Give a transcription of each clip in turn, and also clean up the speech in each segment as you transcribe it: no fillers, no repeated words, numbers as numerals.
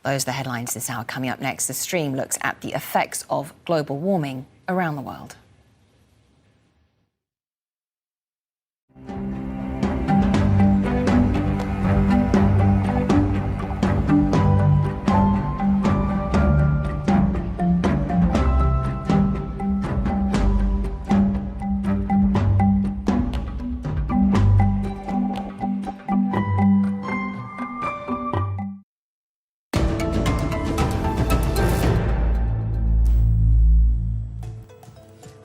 Those are the headlines this hour. Coming up next, the stream looks at the effects of global warming around the world.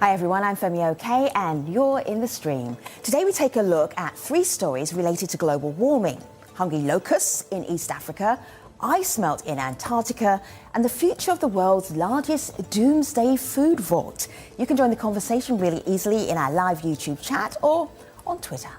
Hi everyone, I'm Femi OK and you're in the stream. Today we take a look at 3 stories related to global warming: hungry locusts in East Africa, ice melt in Antarctica, and the future of the world's largest doomsday food vault. You can join the conversation really easily in our live YouTube chat or on Twitter.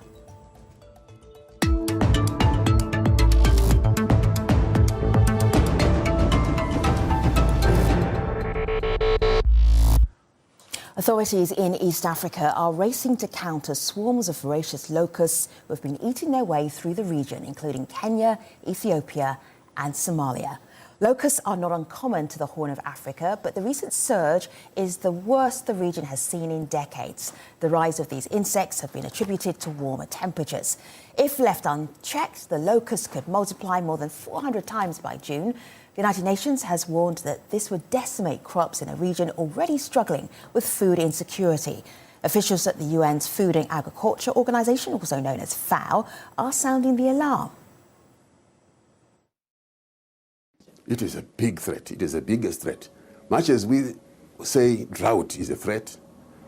Authorities in East Africa are racing to counter swarms of voracious locusts who have been eating their way through the region, including Kenya, Ethiopia and Somalia. Locusts are not uncommon to the Horn of Africa, but the recent surge is the worst the region has seen in decades. The rise of these insects have been attributed to warmer temperatures. If left unchecked, the locusts could multiply more than 400 times by June. The United Nations has warned that this would decimate crops in a region already struggling with food insecurity. Officials at the UN's Food and Agriculture Organization, also known as FAO, are sounding the alarm. It is a big threat. It is the biggest threat. Much as we say drought is a threat,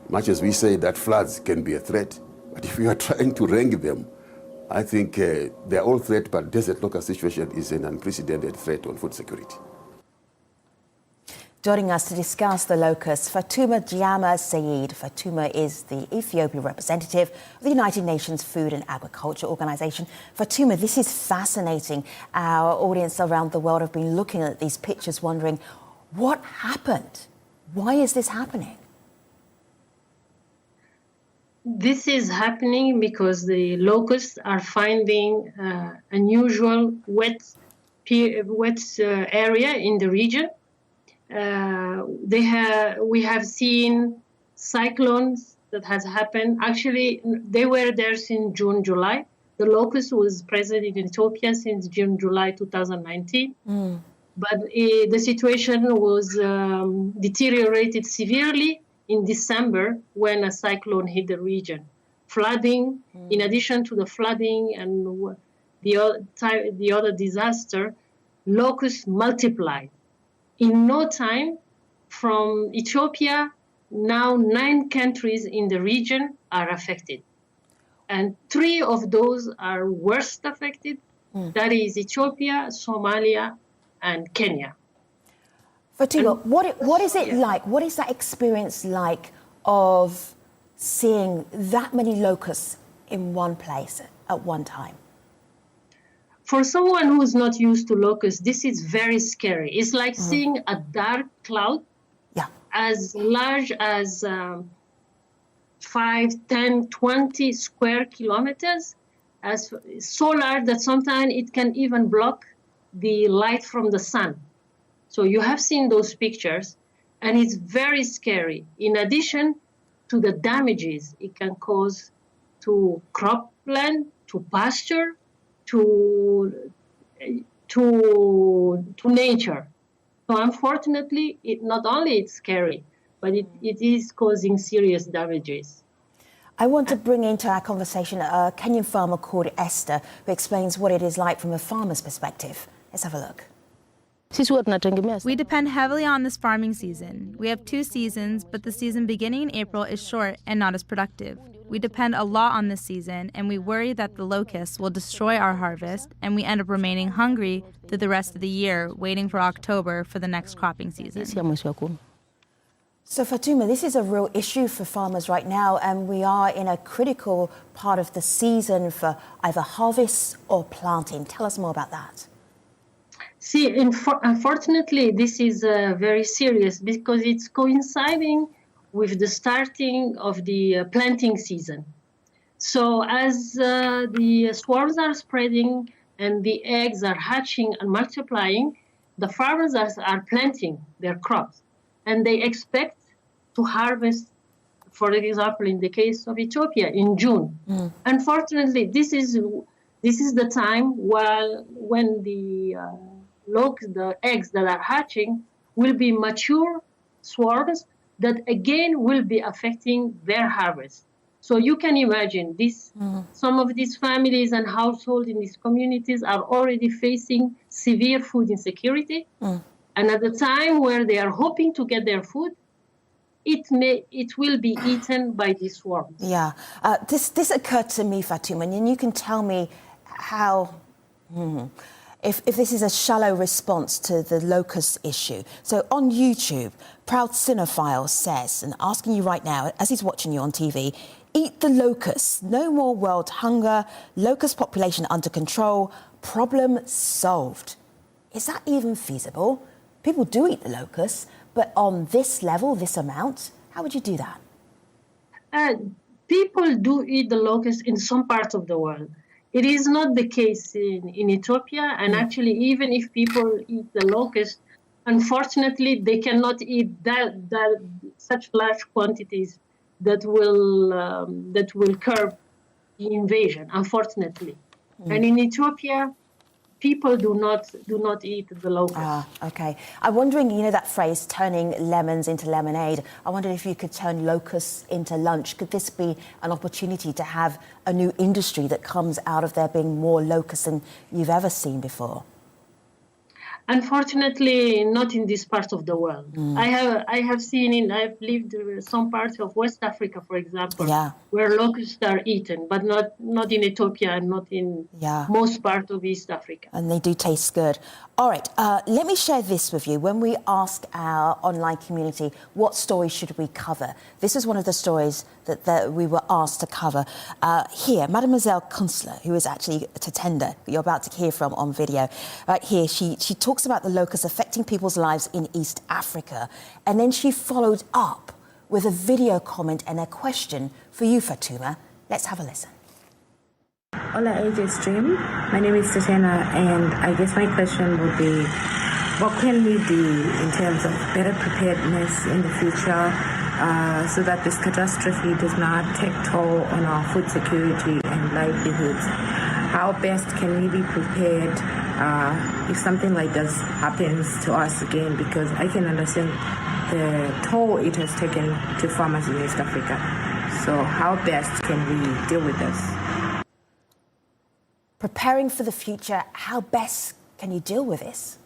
much as we say that floods can be a threat, but if we are trying to rank them, I think they're all threat, but desert locust situation is an unprecedented threat on food security. Joining us to discuss the locusts, Fatuma Jama Saeed. Fatuma is the Ethiopian representative of the United Nations Food and Agriculture Organization. Fatuma, this is fascinating. Our audience around the world have been looking at these pictures wondering, what happened? Why is this happening? This is happening because the locusts are finding unusual wet area in the region. We have seen cyclones that has happened. Actually, they were there since June, July. The locust was present in Ethiopia since June, July 2019. But the situation was deteriorated severely in December when a cyclone hit the region. Flooding, in addition to the flooding and the other disaster, locusts multiplied. In no time, from Ethiopia, now 9 countries in the region are affected. And 3 of those are worst affected. That is Ethiopia, Somalia, and Kenya. Fatuma, what is it like? What is that experience like of seeing that many locusts in one place at one time? For someone who's not used to locusts, this is very scary. It's like seeing a dark cloud as large as 5, 10, 20 square kilometers, as so large that sometimes it can even block the light from the sun. So you have seen those pictures, and it's very scary. In addition to the damages it can cause to cropland, to pasture, to nature. So unfortunately, it not only it's scary, but it is causing serious damages. I want to bring into our conversation a Kenyan farmer called Esther, who explains what it is like from a farmer's perspective. Let's have a look. We depend heavily on this farming season. We have 2 seasons, but the season beginning in April is short and not as productive. We depend a lot on this season, and we worry that the locusts will destroy our harvest, and we end up remaining hungry through the rest of the year, waiting for October for the next cropping season. So Fatuma, this is a real issue for farmers right now, and we are in a critical part of the season for either harvest or planting. Tell us more about that. See, unfortunately, this is very serious because it's coinciding with the starting of the planting season. So as the swarms are spreading and the eggs are hatching and multiplying, the farmers are planting their crops, and they expect to harvest, for example, in the case of Ethiopia, in June. Unfortunately, this is the time when the eggs that are hatching will be mature swarms that again will be affecting their harvest. So you can imagine this. Some of these families and households in these communities are already facing severe food insecurity. And at the time where they are hoping to get their food, it will be eaten by these swarms. Yeah, this occurred to me, Fatuma, and you can tell me how, if this is a shallow response to the locust issue. So on YouTube, Proud Cinephile says, and asking you right now, as he's watching you on TV, eat the locusts, no more world hunger, locust population under control, problem solved. Is that even feasible? People do eat the locusts, but on this level, this amount, how would you do that? People do eat the locust in some parts of the world. It is not the case in Ethiopia, and actually, even if people eat the locust, unfortunately, they cannot eat such large quantities that will curb the invasion. Unfortunately, and in Ethiopia, people do not eat the locust. Okay. I'm wondering, you know that phrase, turning lemons into lemonade. I wondered if you could turn locusts into lunch. Could this be an opportunity to have a new industry that comes out of there being more locusts than you've ever seen before? Unfortunately, not in this part of the world. I've lived in some parts of West Africa, for example, where locusts are eaten, but not in Ethiopia and not in most parts of East Africa. And they do taste good. All right, let me share this with you. When we ask our online community, what story should we cover? This is one of the stories that we were asked to cover. Here, Mademoiselle Kunstler, who is actually a Tatenda, you're about to hear from on video. Right here, she talks about the locusts affecting people's lives in East Africa. And then she followed up with a video comment and a question for you, Fatuma. Let's have a listen. Hola, AJ Stream. My name is Tatena, and I guess my question would be, what can we do in terms of better preparedness in the future so that this catastrophe does not take toll on our food security and livelihoods? How best can we be prepared if something like this happens to us again? Because I can understand the toll it has taken to farmers in East Africa. So how best can we deal with this? Preparing for the future, how best can you deal with this?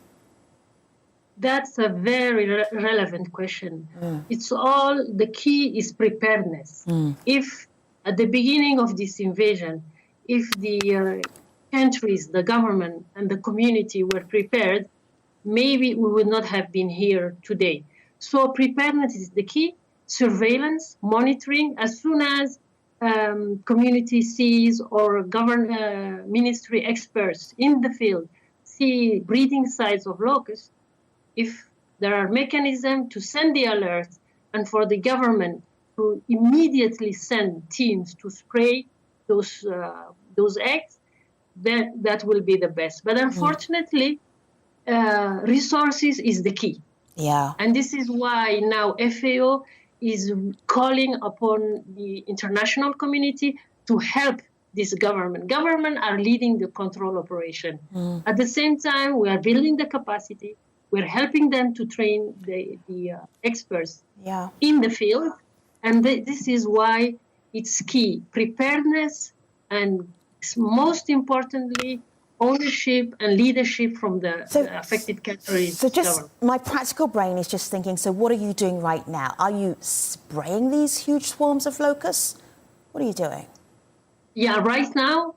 That's a very relevant question. The key is preparedness. If at the beginning of this invasion, if the countries, the government and the community were prepared, maybe we would not have been here today. So preparedness is the key. Surveillance, monitoring, as soon as community sees or ministry experts in the field see breeding sites of locusts, if there are mechanisms to send the alerts and for the government to immediately send teams to spray those eggs, then that will be the best. But unfortunately, resources is the key. Yeah. And this is why now FAO is calling upon the international community to help this government. Government are leading the control operation. At the same time, we are building the capacity. We're helping them to train the experts in the field. And this is why it's key. Preparedness and most importantly, ownership and leadership from the affected countries. So just my practical brain is just thinking, so what are you doing right now? Are you spraying these huge swarms of locusts? What are you doing? Yeah, right now,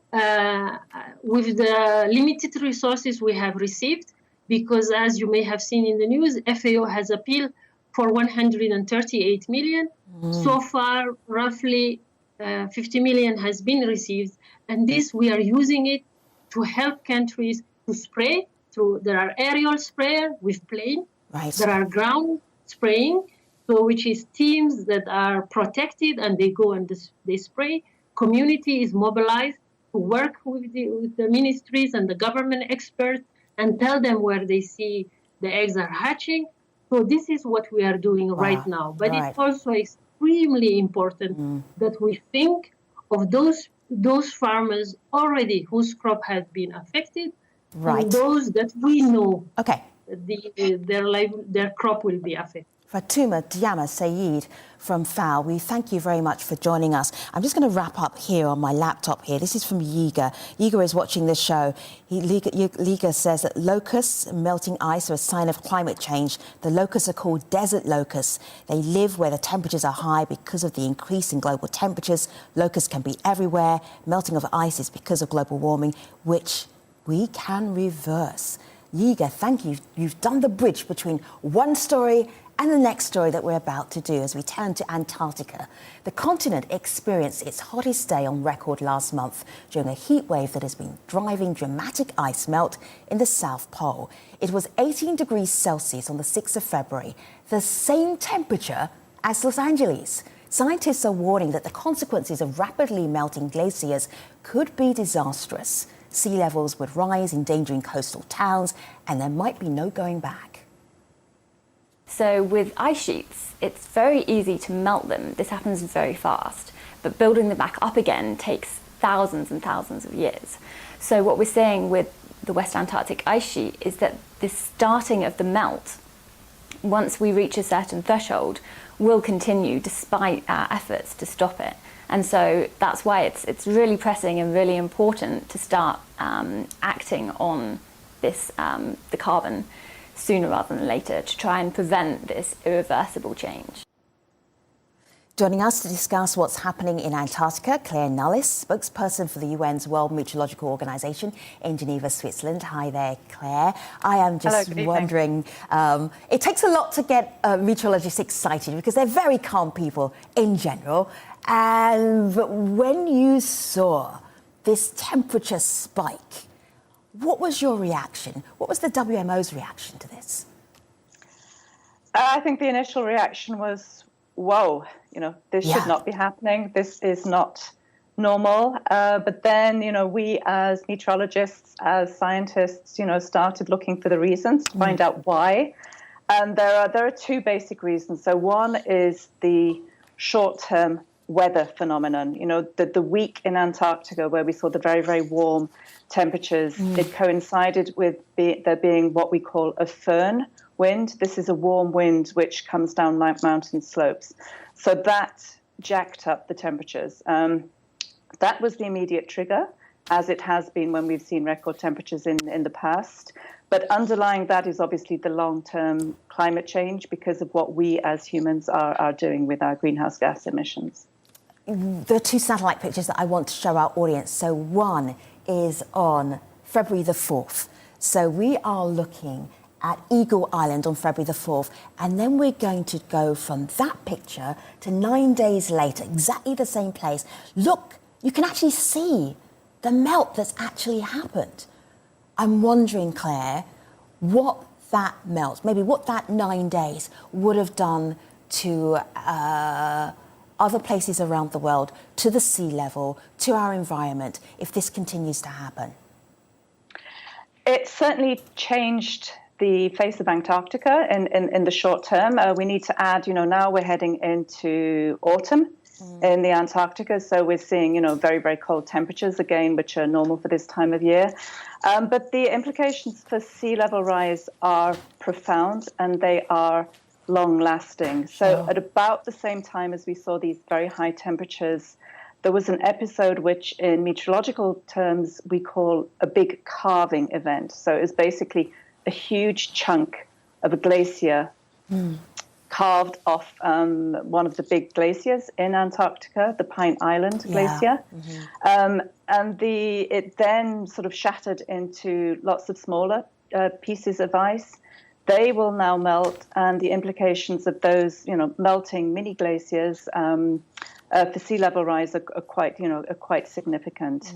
with the limited resources we have received, because as you may have seen in the news, FAO has appealed for 138 million. So far, roughly 50 million has been received. And this, we are using it to help countries to spray. There are aerial sprayer with plane. There are ground spraying, which is teams that are protected and they go and they spray. Community is mobilized to work with the ministries and the government experts and tell them where they see the eggs are hatching. So this is what we are doing right now. But right. it's also extremely important that we think of those farmers already whose crop has been affected, Right. and those that we know Okay. their crop will be affected. Fatuma Diama Saeed from FAO, we thank you very much for joining us. I'm just going to wrap up here on my laptop here. This is from Yiga. Yiga is watching this show. Yiga says that locusts, melting ice, are a sign of climate change. The locusts are called desert locusts. They live where the temperatures are high because of the increase in global temperatures. Locusts can be everywhere. Melting of ice is because of global warming, which we can reverse. Yiga, thank you. You've done the bridge between one story and the next story that we're about to do as we turn to Antarctica. The continent experienced its hottest day on record last month during a heat wave that has been driving dramatic ice melt in the South Pole. It was 18 degrees Celsius on the 6th of February, the same temperature as Los Angeles. Scientists are warning that the consequences of rapidly melting glaciers could be disastrous. Sea levels would rise, endangering coastal towns, and there might be no going back. So with ice sheets, it's very easy to melt them. This happens very fast. But building them back up again takes thousands and thousands of years. So what we're seeing with the West Antarctic ice sheet is that the starting of the melt, once we reach a certain threshold, will continue despite our efforts to stop it. And so that's why it's really pressing and really important to start acting on this, the carbon, sooner rather than later, to try and prevent this irreversible change. Joining us to discuss what's happening in Antarctica, Claire Nullis, spokesperson for the UN's World Meteorological Organization in Geneva, Switzerland. Hi there, Claire. I am just wondering, it takes a lot to get meteorologists excited because they're very calm people in general. But when you saw this temperature spike, what was your reaction? What was the WMO's reaction to this? I think the initial reaction was, whoa, this should not be happening. This is not normal. But then, we as meteorologists, as scientists, started looking for the reasons to find out why. And there are two basic reasons. So one is the short-term weather phenomenon. The week in Antarctica where we saw the very, very warm temperatures, it coincided with there being what we call a föhn wind. This is a warm wind which comes down mountain slopes. So that jacked up the temperatures. That was the immediate trigger, as it has been when we've seen record temperatures in the past. But underlying that is obviously the long-term climate change because of what we as humans are doing with our greenhouse gas emissions. There are two satellite pictures that I want to show our audience. So one is on February the 4th. So we are looking at Eagle Island on February the 4th. And then we're going to go from that picture to 9 days later, exactly the same place. Look, you can actually see the melt that's actually happened. I'm wondering, Claire, what that melt, maybe what that 9 days would have done to other places around the world, to the sea level, to our environment, if this continues to happen? It certainly changed the face of Antarctica in the short term. We need to add, now we're heading into autumn in the Antarctica, so we're seeing, very, very cold temperatures again, which are normal for this time of year. But the implications for sea level rise are profound and they are long-lasting. So at about the same time as we saw these very high temperatures, there was an episode which in meteorological terms we call a big calving event. So it was basically a huge chunk of a glacier carved off one of the big glaciers in Antarctica, the Pine Island Glacier. And it then sort of shattered into lots of smaller pieces of ice. They will now melt, and the implications of those, melting mini glaciers for sea level rise are quite significant.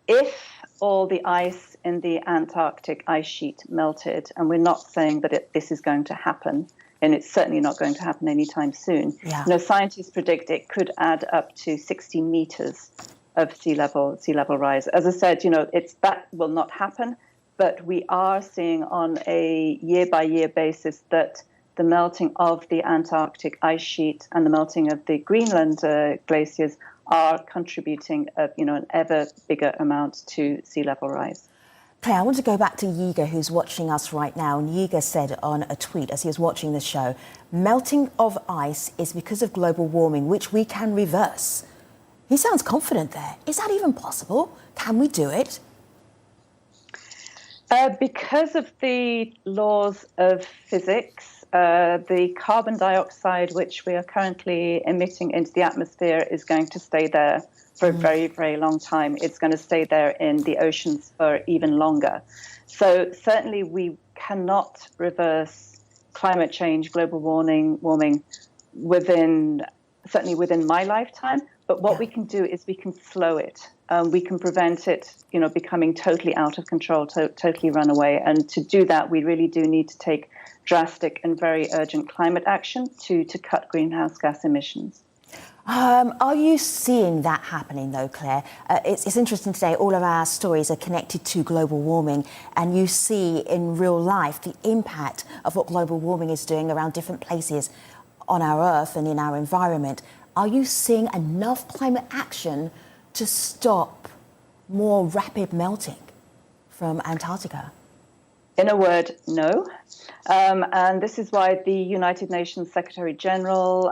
If all the ice in the Antarctic ice sheet melted, and we're not saying that this is going to happen, and it's certainly not going to happen anytime soon. Scientists predict it could add up to 60 meters of sea level rise. As I said, that will not happen. but we are seeing on a year-by-year basis that the melting of the Antarctic ice sheet and the melting of the Greenland glaciers are contributing an ever bigger amount to sea level rise. Claire, I want to go back to Yiga, who's watching us right now. And Yiga said on a tweet as he was watching the show, melting of ice is because of global warming, which we can reverse. He sounds confident there. Is that even possible? Can we do it? Because of the laws of physics, the carbon dioxide which we are currently emitting into the atmosphere is going to stay there for a very, very long time. It's going to stay there in the oceans for even longer. So certainly we cannot reverse climate change, global warming certainly within my lifetime. But what we can do is we can slow it. We can prevent it, becoming totally out of control, totally run away. And to do that, we really do need to take drastic and very urgent climate action to cut greenhouse gas emissions. Are you seeing that happening, though, Claire? It's interesting today, all of our stories are connected to global warming, and you see in real life the impact of what global warming is doing around different places on our Earth and in our environment. Are you seeing enough climate action to stop more rapid melting from Antarctica? In a word, no. And this is why the United Nations Secretary General,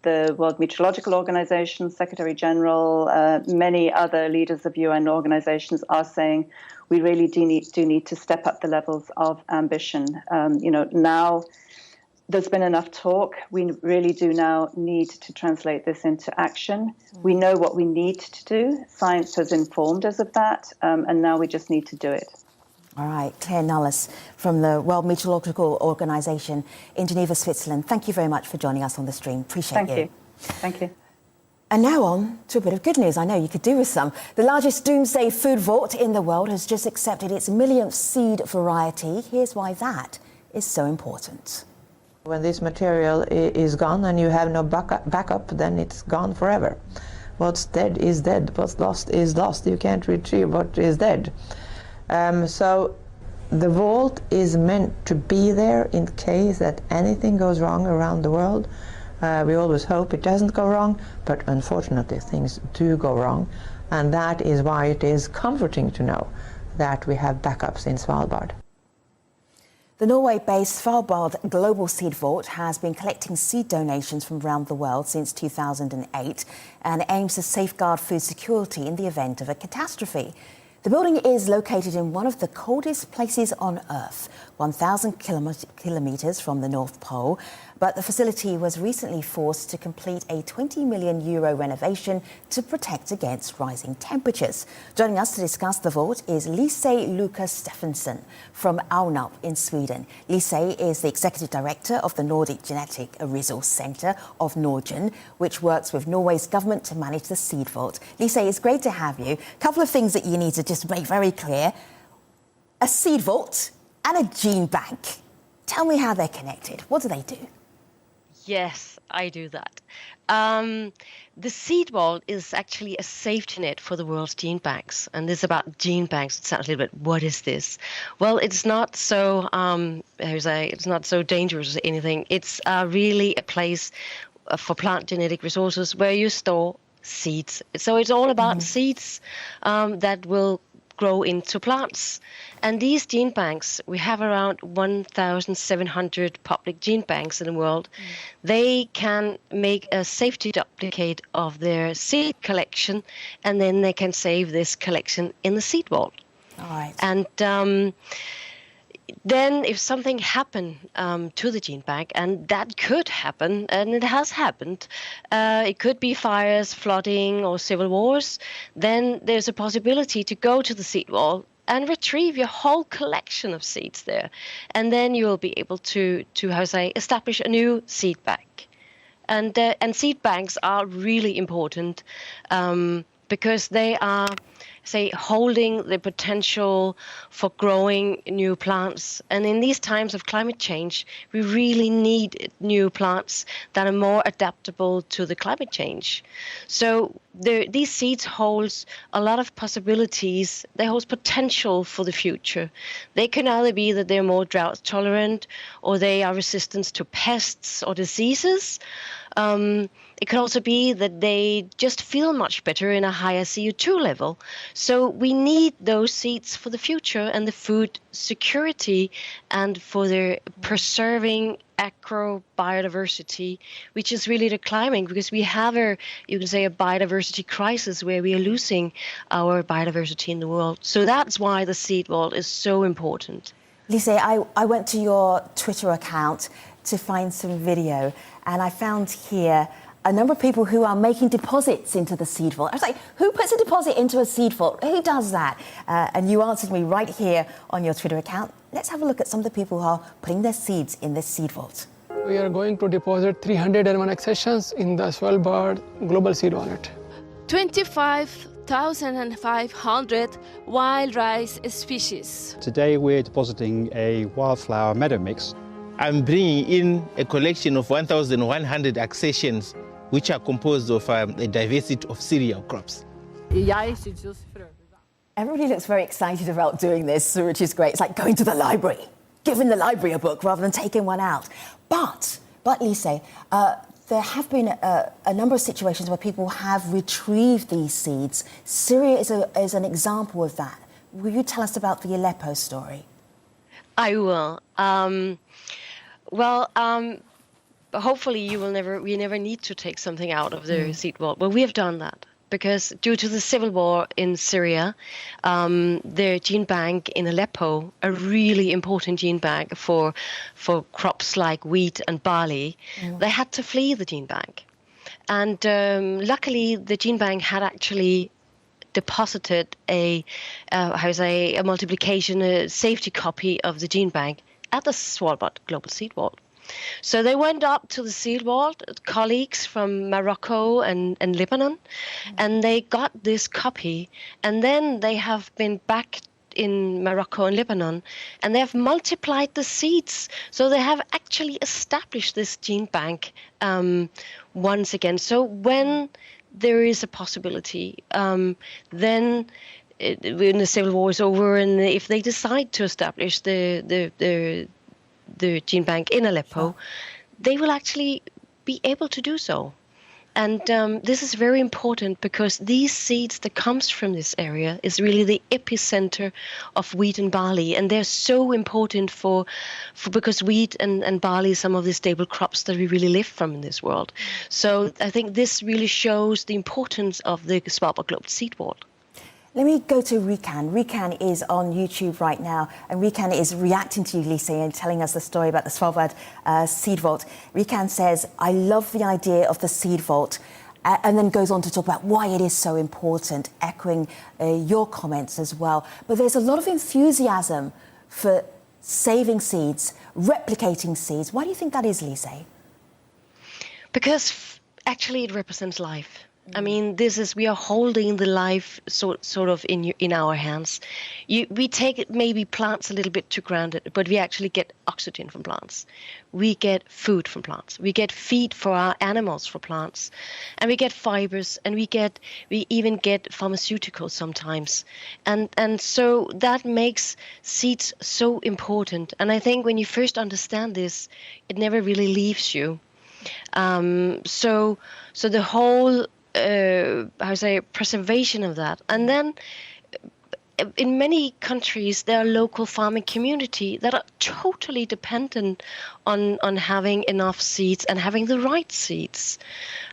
the World Meteorological Organization Secretary General, many other leaders of UN organizations are saying we really do need to step up the levels of ambition. Now there's been enough talk. We really do now need to translate this into action. We know what we need to do. Science has informed us of that, and now we just need to do it. All right, Claire Nulles from the World Meteorological Organization in Geneva, Switzerland. Thank you very much for joining us on the stream. Appreciate you. Thank you. And now on to a bit of good news. I know you could do with some. The largest doomsday food vault in the world has just accepted its millionth seed variety. Here's why that is so important. When this material is gone and you have no backup, then it's gone forever. What's dead is dead. What's lost is lost. You can't retrieve what is dead. So the vault is meant to be there in case that anything goes wrong around the world. We always hope it doesn't go wrong, but unfortunately things do go wrong. And that is why it is comforting to know that we have backups in Svalbard. The Norway-based Svalbard Global Seed Vault has been collecting seed donations from around the world since 2008 and aims to safeguard food security in the event of a catastrophe. The building is located in one of the coldest places on Earth, 1,000 kilometres from the North Pole, but the facility was recently forced to complete a €20 million renovation to protect against rising temperatures. Joining us to discuss the vault is Lise Lucas-Steffensen from Alnarp in Sweden. Lise is the Executive Director of the Nordic Genetic Resource Centre of Norgen, which works with Norway's government to manage the seed vault. Lise, it's great to have you. A couple of things that you need to just make very clear. A seed vault and a gene bank. Tell me how they're connected. What do they do? Yes, I do that. The seed vault is actually a safety net for the world's gene banks. And this is about gene banks. It sounds a little bit, what is this? Well, it's not so, it's not so dangerous or anything. It's really a place for plant genetic resources where you store seeds. So it's all about seeds that will grow into plants. And these gene banks, we have around 1,700 public gene banks in the world. They can make a safety duplicate of their seed collection, and then they can save this collection in the seed vault. All right. And then if something happened to the gene bank, and that could happen, and it has happened, it could be fires, flooding, or civil wars, then there's a possibility to go to the seed vault and retrieve your whole collection of seeds there. And then you will be able to establish a new seed bank. And seed banks are really important because they are say, holding the potential for growing new plants. And in these times of climate change, we really need new plants that are more adaptable to the climate change. So these seeds hold a lot of possibilities. They hold potential for the future. They can either be that they're more drought tolerant, or they are resistant to pests or diseases. It could also be that they just feel much better in a higher CO2 level. So we need those seeds for the future and the food security and for the preserving agro biodiversity, which is really declining because we have you can say, a biodiversity crisis where we are losing our biodiversity in the world. So that's why the seed vault is so important. Lise, I went to your Twitter account to find some video, and I found here a number of people who are making deposits into the seed vault. I was like, who puts a deposit into a seed vault? Who does that? And you answered me right here on your Twitter account. Let's have a look at some of the people who are putting their seeds in this seed vault. We are going to deposit 301 accessions in the Svalbard Global Seed Wallet. 25,500 wild rice species. Today we're depositing a wildflower meadow mix. I'm bringing in a collection of 1,100 accessions, which are composed of a diversity of cereal crops. Everybody looks very excited about doing this, which is great. It's like going to the library, giving the library a book rather than taking one out. But Lise, there have been a number of situations where people have retrieved these seeds. Syria is an example of that. Will you tell us about the Aleppo story? I will. Hopefully we never need to take something out of the seed vault. But we have done that because due to the civil war in Syria, the gene bank in Aleppo, a really important gene bank for crops like wheat and barley, they had to flee the gene bank. And luckily, the gene bank had actually deposited a multiplication, a safety copy of the gene bank at the Svalbard Global Seed Vault. So they went up to the seed vault, colleagues from Morocco and Lebanon, and they got this copy. And then they have been back in Morocco and Lebanon, and they have multiplied the seeds. So they have actually established this gene bank once again. So when there is a possibility, then when the civil war is over, and if they decide to establish the gene bank in Aleppo, they will actually be able to do so. And this is very important because these seeds that comes from this area is really the epicenter of wheat and barley, and they're so important for because wheat and barley is some of the stable crops that we really live from in this world. So I think this really shows the importance of the Svalbard Global Seed Vault. Let me go to Rikan. Rikan is on YouTube right now, and Rikan is reacting to you, Lise, and telling us the story about the Svalbard Seed Vault. Rikan says, I love the idea of the Seed Vault, and then goes on to talk about why it is so important, echoing your comments as well. But there's a lot of enthusiasm for saving seeds, replicating seeds. Why do you think that is, Lise? Because actually it represents life. I mean, we are holding the life sort of in our hands. We take maybe plants a little bit for granted, but we actually get oxygen from plants. We get food from plants. We get feed for our animals from plants, and we get fibers, and we even get pharmaceuticals sometimes, and so that makes seeds so important. And I think when you first understand this, it never really leaves you. So the whole preservation of that. And then in many countries, there are local farming community that are totally dependent on having enough seeds and having the right seeds.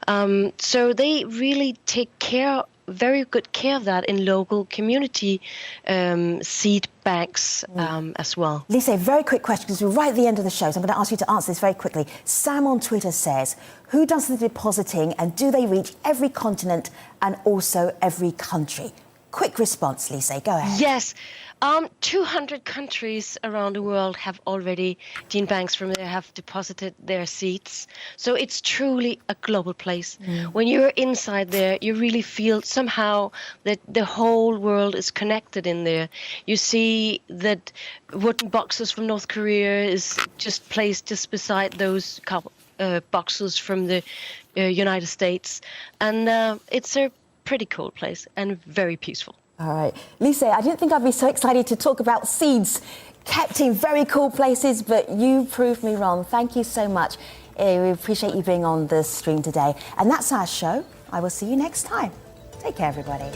So they really take very good care of that in local community seed banks as well. Lise, very quick question, because we're right at the end of the show, so I'm going to ask you to answer this very quickly. Sam on Twitter says, who does the depositing, and do they reach every continent and also every country? quick response, Lise. Go ahead. Yes. 200 countries around the world have already, gene banks from there have deposited their seeds. So it's truly a global place. When you're inside there, you really feel somehow that the whole world is connected in there. You see that wooden boxes from North Korea is just placed just beside those boxes from the United States. And it's a pretty cool place and very peaceful. All right. Lise, I didn't think I'd be so excited to talk about seeds kept in very cool places, but you proved me wrong. Thank you so much. We appreciate you being on the stream today. And that's our show. I will see you next time. Take care, everybody.